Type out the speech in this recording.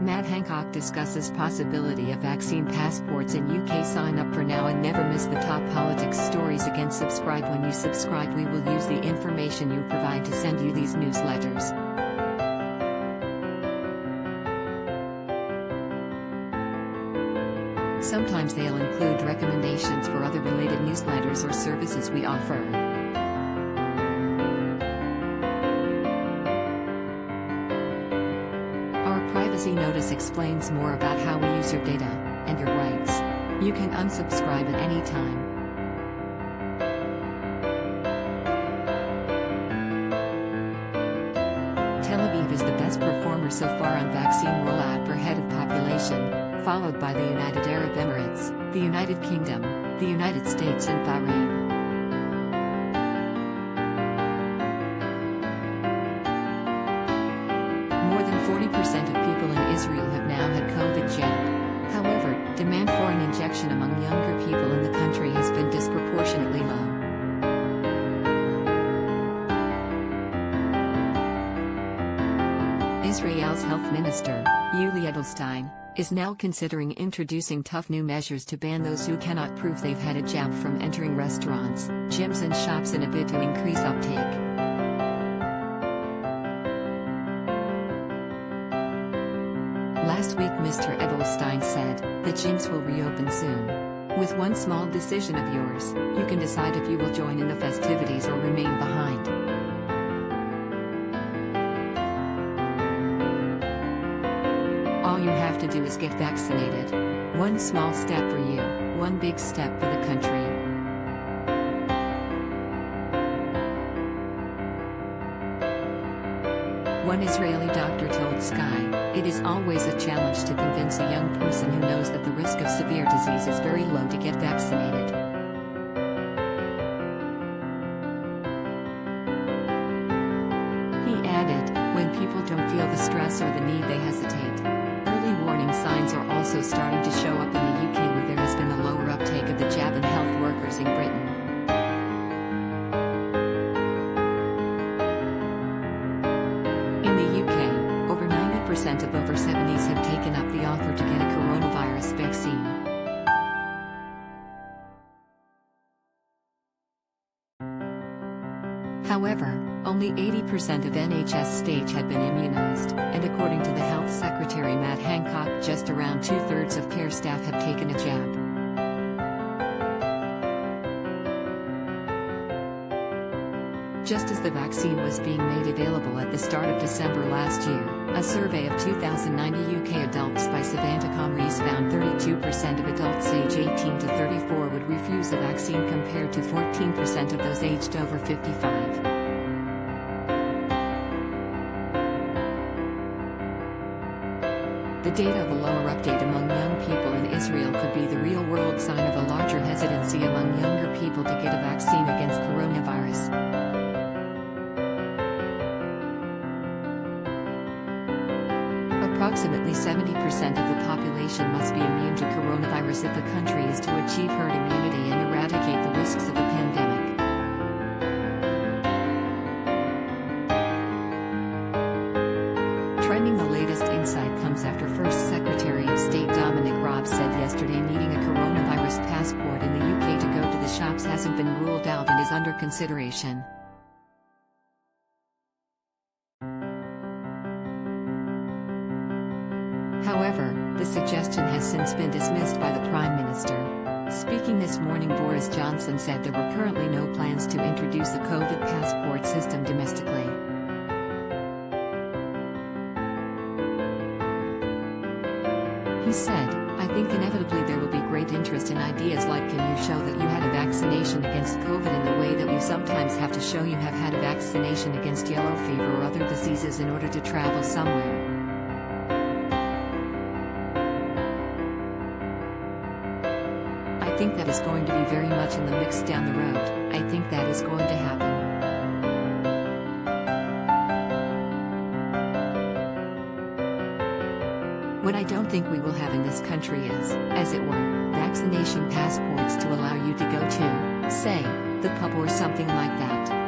Matt Hancock discusses possibility of vaccine passports in UK. Sign up for now and never miss the top politics stories again. Subscribe. When you subscribe, we will use the information you provide to send you these newsletters. Sometimes they'll include recommendations for other related newsletters or services we offer. Our privacy notice explains more about how we use your data and your rights. You can unsubscribe at any time. Tel Aviv is the best performer so far on vaccine rollout per head of population, followed by the United Arab Emirates, the United Kingdom, the United States and Bahrain. More than 40% of people in Israel have now had COVID jab. However, demand for an injection among younger people in the country has been disproportionately low. Israel's health minister, Yuli Edelstein, is now considering introducing tough new measures to ban those who cannot prove they've had a jab from entering restaurants, gyms and shops in a bid to increase uptake. Last week Mr. Edelstein said, "The gyms will reopen soon. With one small decision of yours, you can decide if you will join in the festivities or remain behind." All you have to do is get vaccinated. One small step for you, one big step for the country. One Israeli doctor told Sky, "It is always a challenge to convince a young person who knows that the risk of severe disease is very low to get vaccinated." He added, "When people don't feel the stress or the need, they hesitate." Early warning signs are also starting to show up in the UK, where there has been a lower uptake of the jab in health workers in Britain. In the UK, over 90% of over 70s have taken up the offer to get a coronavirus vaccine. However, only 80% of NHS staff had been immunized, and according to the Health Secretary Matt Hancock, just around 2/3 of care staff have taken a jab. Just as the vaccine was being made available at the start of December last year, a survey of 2,090 UK adults by Savantacom Rees found 32% of adults age 18 to 34 would refuse a vaccine compared to 14% of those aged over 55. The data of a lower uptake among young people in Israel could be the real-world sign of a larger hesitancy among younger people to get a vaccine against coronavirus. Approximately 70% of the population must be immune to coronavirus if the country is to achieve herd immunity and eradicate the risks of the pandemic. Trending, the latest insight comes after First Secretary of State Dominic Raab said yesterday needing a coronavirus passport in the UK to go to the shops hasn't been ruled out and is under consideration. However, the suggestion has since been dismissed by the Prime Minister. Speaking this morning, Boris Johnson said there were currently no plans to introduce a COVID passport system domestically. He said, "I think inevitably there will be great interest in ideas like, can you show that you had a vaccination against COVID in the way that you sometimes have to show you have had a vaccination against yellow fever or other diseases in order to travel somewhere." I think that is going to be very much in the mix down the road. I think that is going to happen. What I don't think we will have in this country is, as it were, vaccination passports to allow you to go to, say, the pub or something like that.